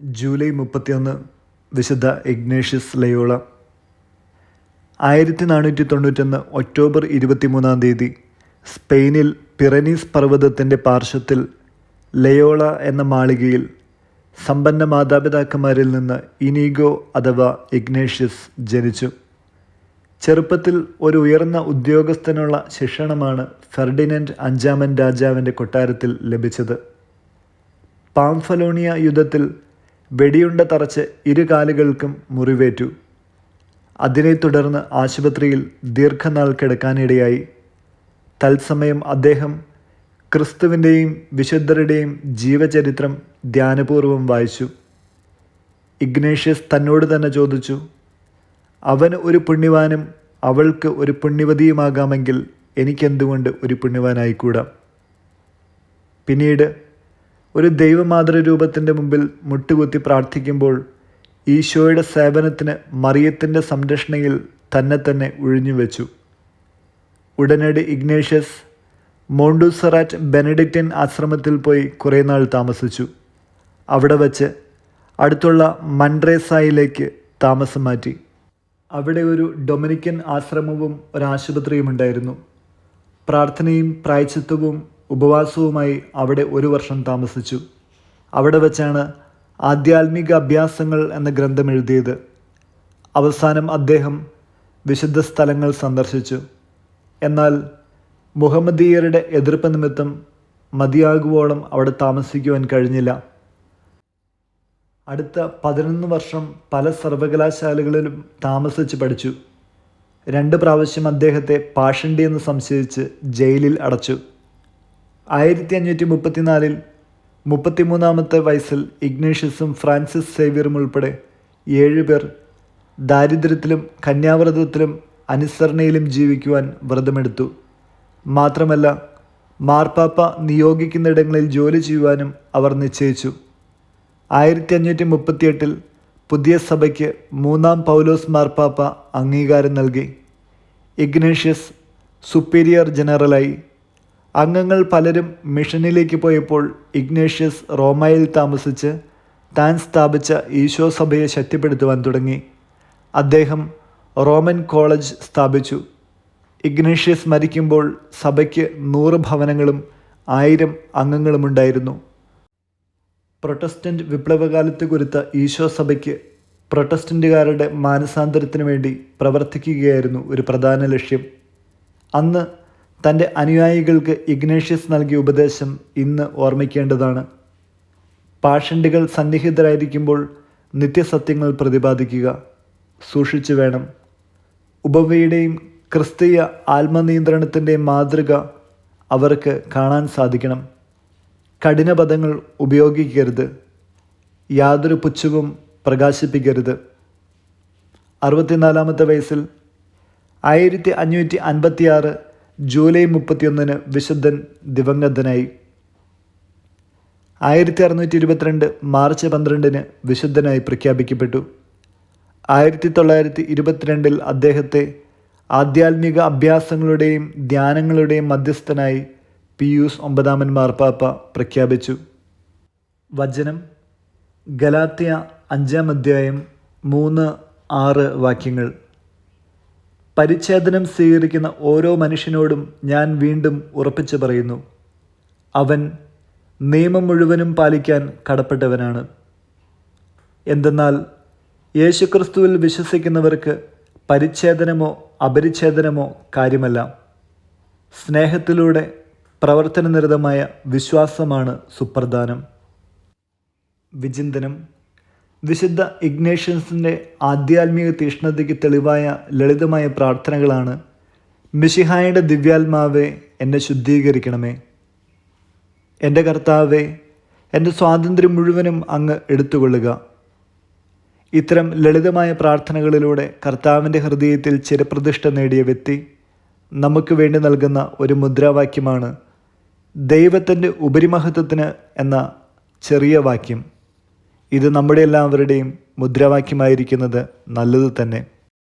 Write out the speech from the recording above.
July 31 വിശുദ്ധ Ignatius Loyola. 1491 October 23 സ്പെയിനിൽ പിറനീസ് പർവ്വതത്തിൻ്റെ പാർശ്വത്തിൽ Loyola എന്ന മാളികയിൽ സമ്പന്ന മാതാപിതാക്കന്മാരിൽ നിന്ന് ഇനീഗോ അഥവാ ഇഗ്നേഷ്യസ് ജനിച്ചു. ചെറുപ്പത്തിൽ ഒരു ഉയർന്ന ഉദ്യോഗസ്ഥനുള്ള ശിക്ഷണമാണ് ഫെർഡിനൻഡ് അഞ്ചാമൻ രാജാവിൻ്റെ കൊട്ടാരത്തിൽ ലഭിച്ചത്. പാംഫലോണിയ യുദ്ധത്തിൽ വെടിയുണ്ട തറച്ച് ഇരുകാലുകൾക്കും മുറിവേറ്റു. അതിനെ തുടർന്ന് ആശുപത്രിയിൽ ദീർഘനാൾ കിടക്കാനിടയായി. തത്സമയം അദ്ദേഹം ക്രിസ്തുവിൻ്റെയും വിശുദ്ധരുടെയും ജീവചരിത്രം ധ്യാനപൂർവം വായിച്ചു. ഇഗ്നേഷ്യസ് തന്നോട് തന്നെ ചോദിച്ചു, അവന് ഒരു പുണ്യവാനും അവൾക്ക് ഒരു പുണ്യവതിയുമാകാമെങ്കിൽ എനിക്കെന്തുകൊണ്ട് ഒരു പുണ്യവാനായിക്കൂടാ? പിന്നീട് ഒരു ദൈവമാതൃരൂപത്തിൻ്റെ മുമ്പിൽ മുട്ടുകുത്തി പ്രാർത്ഥിക്കുമ്പോൾ ഈശോയുടെ സേവനത്തിന് മറിയത്തിൻ്റെ സംരക്ഷണയിൽ തന്നെ ഒഴിഞ്ഞുവെച്ചു. ഉടനടി ഇഗ്നേഷ്യസ് മോണ്ടുസറാറ്റ് ബെനഡിക്റ്റൻ ആശ്രമത്തിൽ പോയി കുറേ നാൾ താമസിച്ചു. അവിടെ വച്ച് അടുത്തുള്ള മൻഡ്രേസായിലേക്ക് താമസം മാറ്റി. അവിടെ ഒരു ഡൊമിനിക്കൻ ആശ്രമവും ഒരാശുപത്രിയും ഉണ്ടായിരുന്നു. പ്രാർത്ഥനയും പ്രായശ്ചിത്തവും ഉപവാസവുമായി അവിടെ 1 വർഷം താമസിച്ചു. അവിടെ വച്ചാണ് ആധ്യാത്മിക അഭ്യാസങ്ങൾ എന്ന ഗ്രന്ഥം എഴുതിയത്. അവസാനം അദ്ദേഹം വിശുദ്ധ സ്ഥലങ്ങൾ സന്ദർശിച്ചു. എന്നാൽ മുഹമ്മദീയരുടെ എതിർപ്പ് നിമിത്തം മതിയാകുവോളം അവിടെ താമസിക്കുവാൻ കഴിഞ്ഞില്ല. അടുത്ത 11 വർഷം പല സർവകലാശാലകളിലും താമസിച്ച് പഠിച്ചു. 2 പ്രാവശ്യം അദ്ദേഹത്തെ പാഷണ്ടി എന്ന് സംശയിച്ച് ജയിലിൽ അടച്ചു. 1534 33-ാമത്തെ വയസ്സിൽ ഇഗ്നേഷ്യസും ഫ്രാൻസിസ് സേവ്യറും ഉൾപ്പെടെ 7 പേർ ദാരിദ്ര്യത്തിലും കന്യാവ്രതത്തിലും അനുസരണയിലും ജീവിക്കുവാൻ വ്രതമെടുത്തു. മാത്രമല്ല, മാർപ്പാപ്പ നിയോഗിക്കുന്നിടങ്ങളിൽ ജോലി ചെയ്യുവാനും അവർ നിശ്ചയിച്ചു. 1538 പുതിയ സഭയ്ക്ക് 3-ാം പൗലോസ് മാർപ്പാപ്പ അംഗീകാരം നൽകി. ഇഗ്നേഷ്യസ് സുപ്പീരിയർ ജനറലായി. അംഗങ്ങൾ പലരും മിഷനിലേക്ക് പോയപ്പോൾ ഇഗ്നേഷ്യസ് റോമയിൽ താമസിച്ച് താൻ സ്ഥാപിച്ച ഈശോ സഭയെ ശക്തിപ്പെടുത്തുവാൻ തുടങ്ങി. അദ്ദേഹം റോമൻ കോളേജ് സ്ഥാപിച്ചു. ഇഗ്നേഷ്യസ് മരിക്കുമ്പോൾ സഭയ്ക്ക് 100 ഭവനങ്ങളും 1000 അംഗങ്ങളുമുണ്ടായിരുന്നു. പ്രൊട്ടസ്റ്റൻ്റ് വിപ്ലവകാലത്ത് കുരുത്ത ഈശോ സഭയ്ക്ക് പ്രൊട്ടസ്റ്റൻ്റുകാരുടെ മാനസാന്തരത്തിനു വേണ്ടി പ്രവർത്തിക്കുകയായിരുന്നു ഒരു പ്രധാന ലക്ഷ്യം. അന്ന് തൻ്റെ അനുയായികൾക്ക് ഇഗ്നേഷ്യസ് നൽകിയ ഉപദേശം ഇന്ന് ഓർമ്മിക്കേണ്ടതാണ്. പാഷണ്ടികൾ സന്നിഹിതരായിരിക്കുമ്പോൾ നിത്യസത്യങ്ങൾ പ്രതിപാദിക്കുക, സൂക്ഷിച്ചു വേണം. ഉപവയുടെയും ക്രിസ്തീയ ആത്മനിയന്ത്രണത്തിൻ്റെയും മാതൃക അവർക്ക് കാണാൻ സാധിക്കണം. കഠിനപദങ്ങൾ ഉപയോഗിക്കരുത്. യാതൊരു പുച്ഛവും പ്രകാശിപ്പിക്കരുത്. 64-ാമത്തെ വയസ്സിൽ 1556 ജൂലൈ 31 വിശുദ്ധൻ ദിവംഗതനായി. 1622 മാർച്ച് 12 വിശുദ്ധനായി പ്രഖ്യാപിക്കപ്പെട്ടു. 1922 അദ്ദേഹത്തെ ആധ്യാത്മിക അഭ്യാസങ്ങളുടെയും ധ്യാനങ്ങളുടെയും മധ്യസ്ഥനായി പിയൂസ് 9-ാമൻ മാർപ്പാപ്പ പ്രഖ്യാപിച്ചു. വചനം ഗലാത്യ 5-ാം അധ്യായം 3-6 വാക്യങ്ങൾ. പരിച്ഛേദനം സ്വീകരിക്കുന്ന ഓരോ മനുഷ്യനോടും ഞാൻ വീണ്ടും ഉറപ്പിച്ചു പറയുന്നു, അവൻ നിയമം മുഴുവനും പാലിക്കാൻ കടപ്പെട്ടവനാണ്. എന്തെന്നാൽ യേശുക്രിസ്തുവിൽ വിശ്വസിക്കുന്നവർക്ക് പരിച്ഛേദനമോ അപരിച്ഛേദനമോ കാര്യമല്ല. സ്നേഹത്തിലൂടെ പ്രവർത്തനനിരതമായ വിശ്വാസമാണ് സുപ്രധാനം. വിചിന്തനം. വിശുദ്ധ ഇഗ്നേഷ്യസിൻ്റെ ആധ്യാത്മിക തീഷ്ണതയ്ക്ക് തെളിവായ ലളിതമായ പ്രാർത്ഥനകളാണ് മിശിഹായുടെ ദിവ്യാത്മാവേ എന്നെ ശുദ്ധീകരിക്കണമേ, എൻ്റെ കർത്താവേ എൻ്റെ സ്വാതന്ത്ര്യം മുഴുവനും അങ്ങ് എടുത്തുകൊള്ളുക. ഇത്തരം ലളിതമായ പ്രാർത്ഥനകളിലൂടെ കർത്താവിൻ്റെ ഹൃദയത്തിൽ ചിരപ്രതിഷ്ഠ നേടിയ വ്യക്തി നമുക്ക് വേണ്ടി നൽകുന്ന ഒരു മുദ്രാവാക്യമാണ് ദൈവത്തിൻ്റെ ഉപരിമഹത്വത്തിന് എന്ന ചെറിയ വാക്യം. ഇത് നമ്മുടെ എല്ലാവരുടെയും മുദ്രാവാക്യമായിരിക്കുന്നത് നല്ലത് തന്നെ.